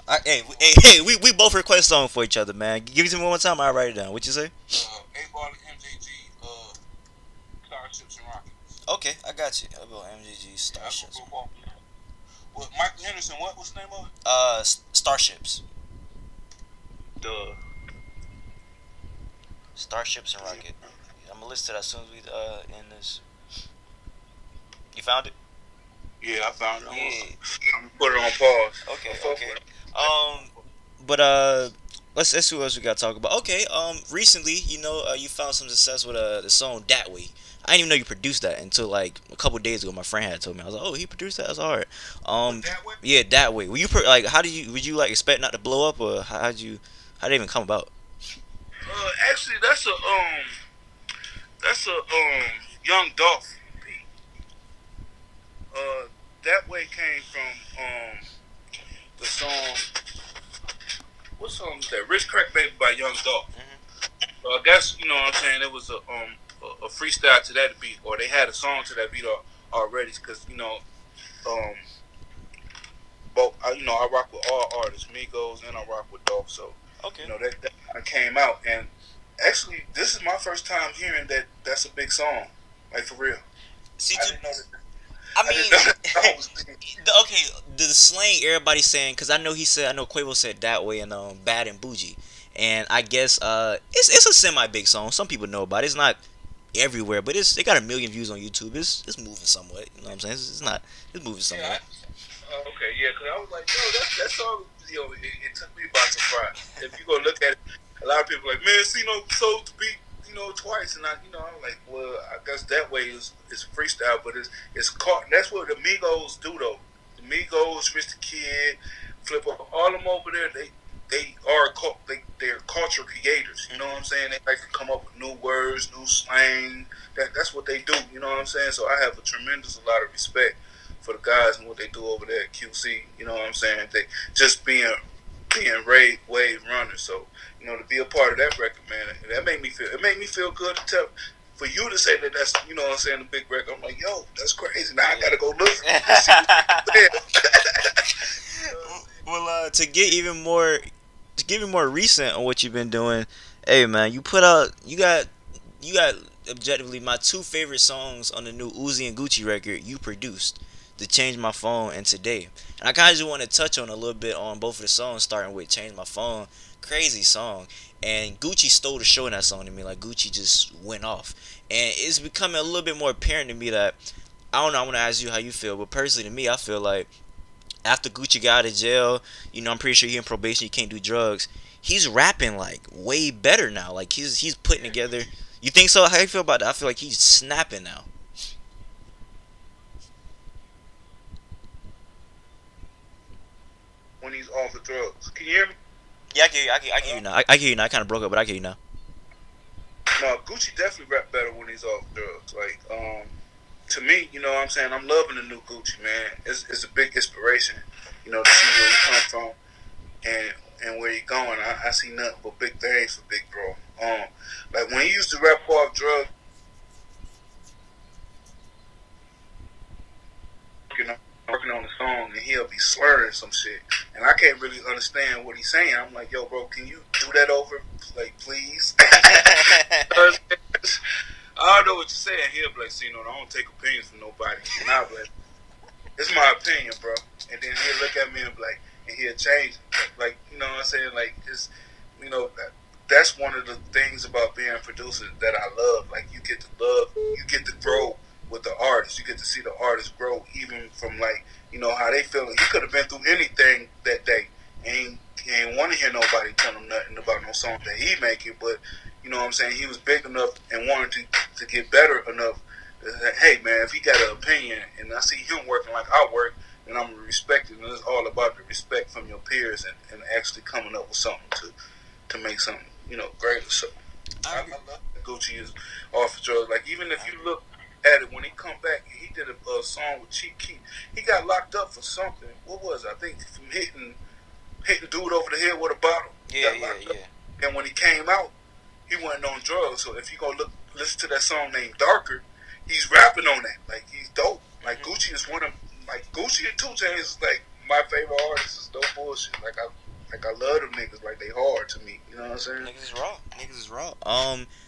We both request song for each other, man. Give it to me one more time. I'll write it down. What you say? 8 Ball and MJG, Starships and Rockets. Okay, I got you. I go MJG Starships. What Michael Henderson? What's the name of it? Starships. The Starships and Rocket. I'm gonna list it as soon as we end this. You found it? Yeah, I found it. I'm gonna put it on pause. Okay, okay. Um, but let's see what else we got to talk about. Okay, recently, you found some success with the song That Way. I didn't even know you produced that until like a couple days ago. My friend had told me. I was like, oh, he produced that. That's hard. That way? Yeah, That Way. Were you like, how did you? Would you like expect not to blow up, or how did it even come about? Actually, that's a Young Dolph beat. That Way came from the song. What song is that? Rich Crack Baby by Young Dolph. So I guess you know what I'm saying. It was a freestyle to that beat, or they had a song to that beat already. Because um, both I rock with all artists, Migos, and I rock with Dolph. So okay, that kind of came out, and actually this is my first time hearing that. That's a big song, like for real. See, I didn't know that. I mean, okay, the slang everybody's saying, because I know Quavo said That Way and Bad and Bougie, and I guess it's a semi big song. Some people know about it. It's not everywhere, but it got 1 million views on YouTube. It's moving somewhat. You know what I'm saying? It's moving somewhat. Yeah, okay, yeah, because I was like, yo, that song, it took me by surprise. If you go look at it, a lot of people are like, man, no sold the beat, twice, and I'm like, well, I guess That Way is freestyle, but it's caught. That's what the Migos do though. The Migos, Rich the Kid, Flip Up, all them over there, they're culture creators. You know what I'm saying? They like to come up with new words, new slang. That's what they do. You know what I'm saying? So I have a lot of respect for the guys and what they do over there at QC. You know what I'm saying? They just being wave runners. So to be a part of that record, man, that made me feel. It made me feel good to tell. For you to say that that's, what I'm saying, a big record, I'm like, yo, that's crazy. Now I gotta go look. Well, to get even more recent on what you've been doing, hey man, you got objectively my two favorite songs on the new Uzi and Gucci record you produced, to Change My Phone and Today. And I kind of just want to touch on a little bit on both of the songs, starting with Change My Phone, crazy song. And Gucci stole the show in that song to me. Like Gucci just went off, and it's becoming a little bit more apparent to me that I don't know. I want to ask you how you feel, but personally to me, I feel like after Gucci got out of jail, I'm pretty sure he in probation. He can't do drugs. He's rapping like way better now. Like he's putting together. You think so? How you feel about that? I feel like he's snapping now. When he's off the drugs. Can you hear me? Yeah, I can hear you now. I can hear you now. I kind of broke up, but I can hear you now. No, Gucci definitely rap better when he's off drugs. Like, to me, what I'm saying, I'm loving the new Gucci, man. It's a big inspiration, to see where he come from and where he going. I see nothing but big things for Big Bro. Like when he used to rap off drugs, you know, working on the song, and he'll be slurring some shit, and I can't really understand what he's saying. I'm like, yo, bro, can you do that over, like, please? I don't know what you're saying. He'll be like, see, I don't take opinions from nobody, and I'll be like, it's my opinion, bro. And then he'll look at me and be like, and he'll change it. Like, you know what I'm saying? Like, it's, you know, that's one of the things about being a producer that I love. Like, you get to grow with the artist. You get to see the artist grow, even from, like, how they feel. He could have been through anything that day. Ain't want to hear nobody tell him nothing about no song that he making, but you know what I'm saying, he was big enough and wanted to get better enough that, hey man, if he got an opinion and I see him working like I work, then I'm respected, and it's all about the respect from your peers and actually coming up with something to make something, greater. So I love that Gucci is off the drugs. Like, even if you look at it, when he come back, he did a song with Chief Keef. He got locked up for something. What was it? I think from hitting dude over the head with a bottle. Yeah. And when he came out, he wasn't on drugs. So if you go listen to that song named Darker, he's rapping on that. Like, he's dope. Like, Gucci is one of, like, Gucci and 2 Chainz is like my favorite artists. Is dope bullshit. Like I love them niggas. Like they hard to me. You know what I'm saying? Niggas is raw. Niggas is raw.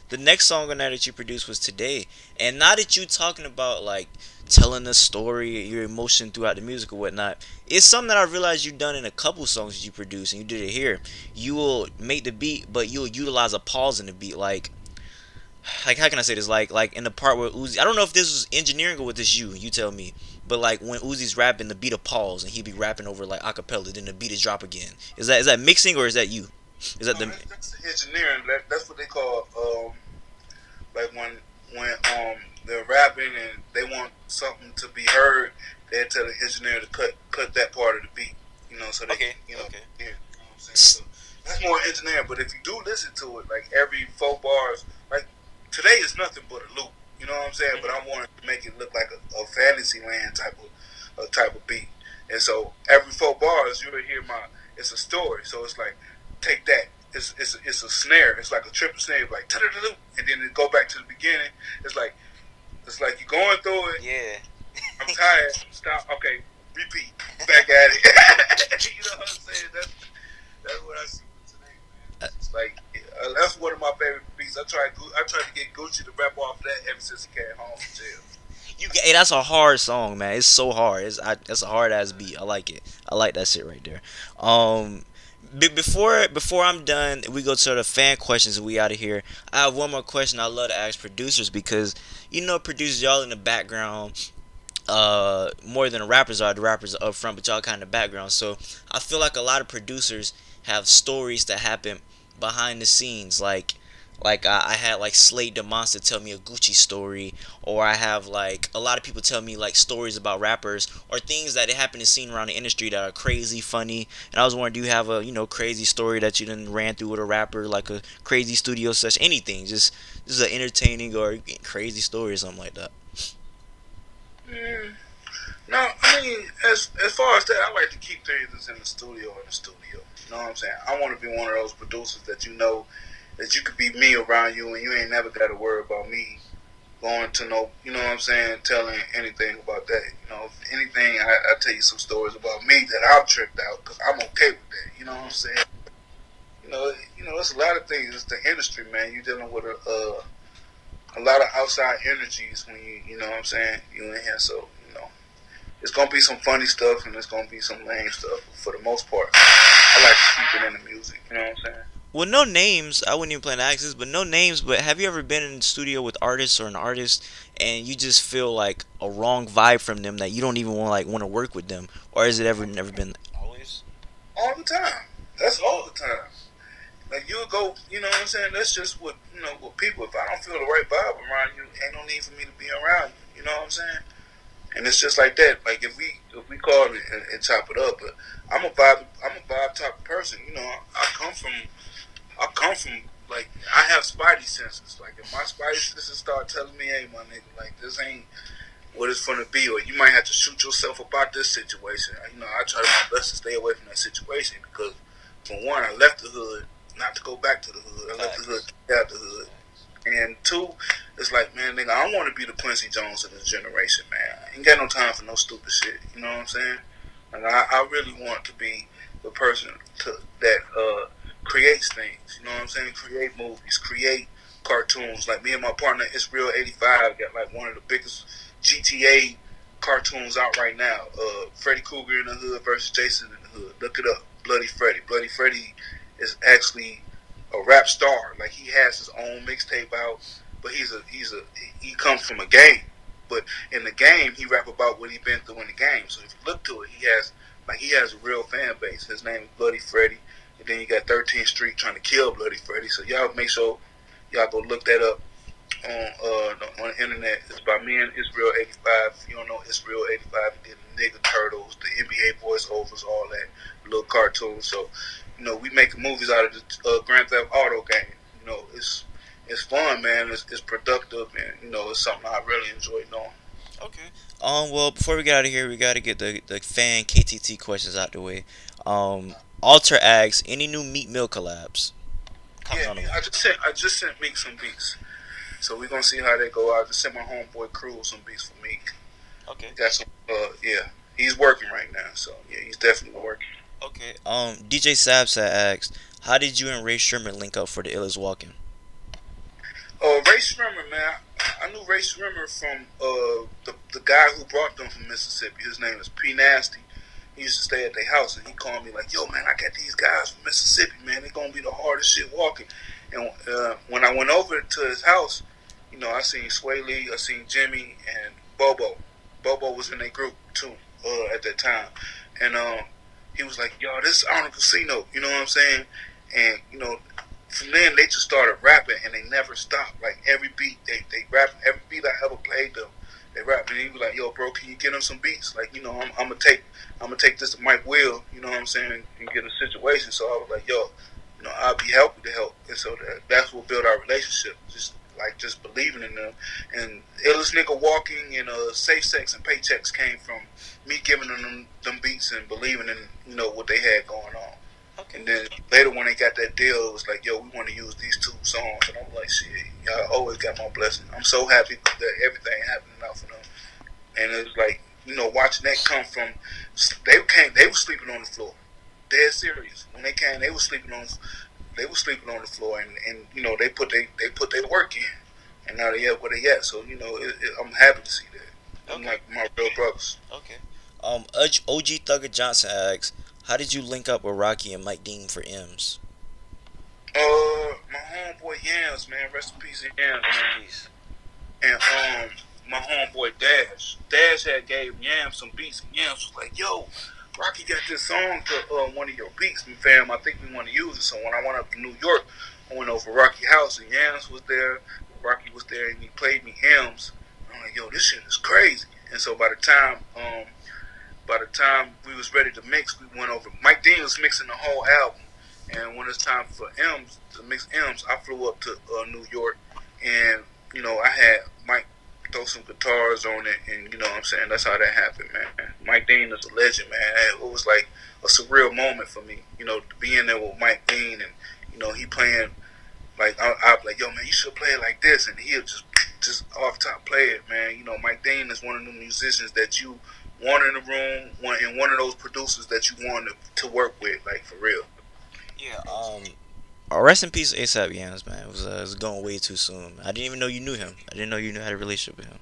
The next song on there that you produced was Today, and now that you talking about like telling a story, your emotion throughout the music or whatnot, it's something that I realized you've done in a couple songs that you produced, and you did it here. You will make the beat, but you'll utilize a pause in the beat, like how can I say this? Like in the part where Uzi, I don't know if this was engineering or was this you. You tell me. But like when Uzi's rapping, the beat will pause and he be rapping over like acapella, then the beat is drop again. Is that mixing or is that you? Is that No, the that's engineering. That's what they call like when they're rapping and they want something to be heard, they tell the engineer to cut that part of the beat. You know, so they okay? you know Okay. yeah, you know what I'm saying. So that's more engineering. But if you do listen to it, like every 4 bars, like today is nothing but a loop. You know what I'm saying? But I wanted to make it look like a fantasy land type of beat. And so every 4 bars, you'll hear it's a story. So it's like take that. It's a snare. It's like a triple snare, like and then it go back to the beginning. It's like you're going through it. Yeah. I'm tired. Stop. Okay, repeat. Back at it. You know what I'm saying? That's what I see today, man. It's like that's one of my favorite beats. I tried to get Gucci to rap off that ever since he came home from jail. Hey, that's a hard song, man. It's so hard. That's a hard ass beat. I like it. I like that shit right there. Um, before I'm done, we go to the fan questions and we out of here. I have one more question I love to ask producers because producers y'all in the background more than the rappers are. The rappers are up front, but y'all kind of background. So I feel like a lot of producers have stories that happen behind the scenes, like I had like Slade the Monster tell me a Gucci story, or I have like a lot of people tell me like stories about rappers or things that happen to scene around the industry that are crazy funny. And I was wondering, do you have a crazy story that you done ran through with a rapper, like a crazy studio session, anything, just an entertaining or crazy story or something like that? Mm, no, I mean as far as that, I like to keep things in the studio. You know what I'm saying? I want to be one of those producers that that you could be me around you and you ain't never got to worry about me going to no, you know what I'm saying, telling anything about that. You know, if anything, I tell you some stories about me that I've tripped out because I'm okay with that. You know what I'm saying? It's a lot of things. It's the industry, man. You're dealing with a lot of outside energies when you know what I'm saying, you in here. So, it's gonna be some funny stuff and it's gonna be some lame stuff. But for the most part, I like to keep it in the music. You know what I'm saying? Well, no names. I wouldn't even plan to ask this, but no names. But have you ever been in the studio with artists or an artist, and you just feel like a wrong vibe from them that you don't even want to work with them, or has it ever never been? Always. All the time. That's all the time. Like you'll go, you know what I'm saying? That's just what with people. If I don't feel the right vibe around you, ain't no need for me to be around you. You know what I'm saying? And it's just like that. Like if we call it and chop it up, but I'm a vibe type of person. I come from like I have spidey senses. Like if my spidey senses start telling me, hey, my nigga, like this ain't what it's gonna be, or you might have to shoot yourself about this situation. I try my best to stay away from that situation because, for one, I left the hood not to go back to the hood. I left the hood to get out the hood. And two, it's like, man, nigga, I want to be the Quincy Jones of this generation, man. I ain't got no time for no stupid shit. You know what I'm saying? Like, I really want to be the person that creates things. You know what I'm saying? Create movies, create cartoons. Like me and my partner, It's Real 85, got like one of the biggest GTA cartoons out right now. Freddy Krueger in the Hood versus Jason in the Hood. Look it up. Bloody Freddy. Bloody Freddy is actually a rap star. Like he has his own mixtape out, but he comes from a game. But in the game, he rap about what he been through in the game. So if you look to it, he has a real fan base. His name is Bloody Freddy, and then you got 13th Street trying to kill Bloody Freddy. So y'all make sure y'all go look that up on the internet. It's by me and Israel 85. If you don't know Israel 85, he did the Nigga Turtles, the NBA voiceovers, all that little cartoons. So we make movies out of the Grand Theft Auto game. It's fun, man. It's productive, and it's something I really enjoy doing. Okay. Well, before we get out of here, we got to get the fan KTT questions out the way. Alter asks, any new Meat Mill collabs coming Yeah, on the way? I just sent Meek some beats, so we're gonna see how they go. I just sent my homeboy Crew some beats for Meek. Okay. Got some, yeah, he's working right now, so yeah, he's definitely working. Okay. DJ Sabs asked, how did you and Ray Sherman link up for the Illis Walking? Ray Shrimmer, man. I knew Ray Shrimmer from the guy who brought them from Mississippi. His name is P Nasty. He used to stay at their house, and he called me like, "Yo, man, I got these guys from Mississippi, man. They're gonna be the hardest shit walking." And when I went over to his house, I seen Sway Lee, I seen Jimmy, and Bobo. Bobo was in their group too at that time, and he was like, "Yo, this is Arnold Casino." You know what I'm saying? And from then they just started rapping and they never stopped. Like every beat they rap, every beat I ever played them, they rap. And he was like, "Yo, bro, can you get them some beats? Like, I'm gonna take this to Mike Will, you know what I'm saying, and get a situation." So I was like, "Yo, I'll be happy to help." And so that's what built our relationship. Just believing in them. And Illest Nigga Walking and Safe Sex and Paychecks came from me giving them beats and believing in what they had going on. Okay. And then later when they got that deal, it was like, "Yo, we want to use these two songs." And I'm like, "Shit, y'all always got my blessing." I'm so happy that everything happening out for them. And it was like, watching that come from, they were sleeping on the floor. Dead serious. When they came, they were sleeping on the floor, and they put their work in, and now they at where they at. So I'm happy to see that. I'm Okay. like my real brothers. Okay. OG Thugger Johnson asks, how did you link up with Rocky and Mike Dean for M's? My homeboy Yams, man, rest in peace, Yams, man. Peace. And my homeboy Dash had gave Yams some beats, and Yams was like, "Yo, Rocky got this song to one of your beats, fam. I think we want to use it." So when I went up to New York, I went over to Rocky house, and Yams was there, Rocky was there, and he played me hymns. I'm like, "Yo, this shit is crazy." And so by the time we was ready to mix, we went over. Mike Dean was mixing the whole album, and when it's time for M's to mix M's, I flew up to New York, and I had Mike throw some guitars on it, and what I'm saying, that's how that happened, man. Mike Dean is a legend, man. It was like a surreal moment for me, to be in there with Mike Dean, and he playing like I like, "Yo, man, you should play it like this," and he'll just off top play it, man. Mike Dean is one of the musicians that you want in the room, one of those producers that you want to work with, like for real. Yeah. Rest in peace, ASAP Yams, man. It was going way too soon. I didn't even know you knew him. I didn't know you had a relationship with him.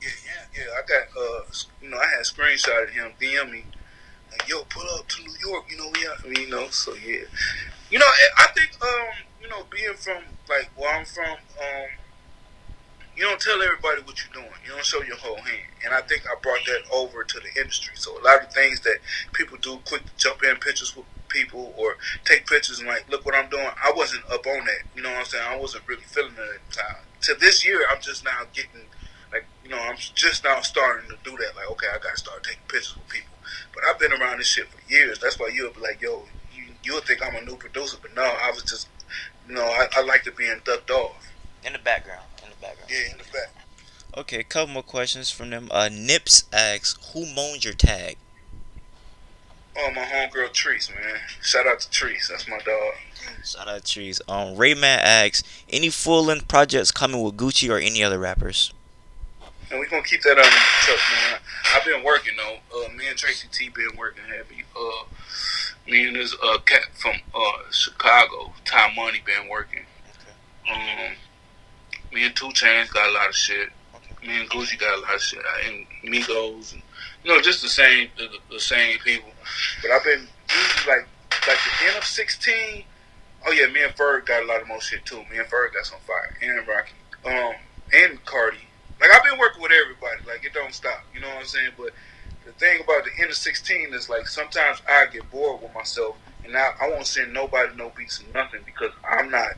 Yeah. I got I had screenshotted him, DM me like, "Yo, pull up to New York, we out." So yeah, I think being from like where I'm from, you don't tell everybody what you're doing. You don't show your whole hand. And I think I brought that over to the industry. So a lot of things that people do, quick to jump in pictures with people or take pictures and like, "Look what I'm doing." I wasn't up on that. You know what I'm saying? I wasn't really feeling it at the time. To this year, I'm just now getting, like, I'm just now starting to do that. Like, okay, I got to start taking pictures with people. But I've been around this shit for years. That's why you'll be like, "Yo, you'll think I'm a new producer." But no, I was just, I like to be inducted off. In the background. In the background. Yeah, in the back. Okay, a couple more questions from them. Nips asks, who moaned your tag? Oh, my homegirl Treese, man. Shout out to Treese. That's my dog. Shout out Trees. Rayman asks, any full length projects coming with Gucci or any other rappers? And we're gonna keep that under the truck, man. I've been working though. Me and Tracy T been working heavy. Me and this cat from Chicago, Ty Money, been working. Okay. Me and Two Chains got a lot of shit. Okay. Me and Gucci got a lot of shit. And Migos, and just the same people. But I've been usually like the end of 16. Oh yeah, me and Ferg got a lot of more shit too. Me and Ferg got some fire. And Rocky. And Cardi. Like, I've been working with everybody. Like, it don't stop. You know what I'm saying? But the thing about the end of 16 is, like, sometimes I get bored with myself, and I won't send nobody no beats or nothing because I'm not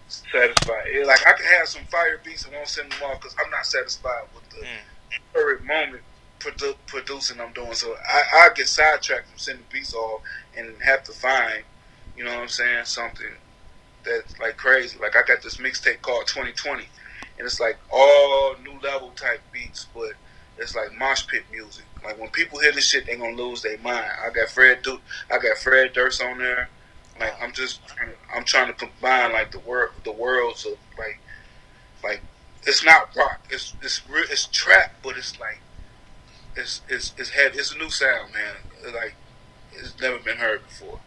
satisfied. Like, I can have some fire beats and won't send them off because I'm not satisfied with the current moment producing I'm doing. So I get sidetracked from sending beats off and have to find, you know what I'm saying, something that's, like, crazy. Like, I got this mixtape called 2020. And it's like all new level type beats, but it's like mosh pit music. Like, when people hear this shit, they gonna lose their mind. I got Fred Durst on there. Like, I'm trying to combine like the worlds of like it's not rock. It's trap, but it's like it's heavy. It's a new sound, man. Like, it's never been heard before.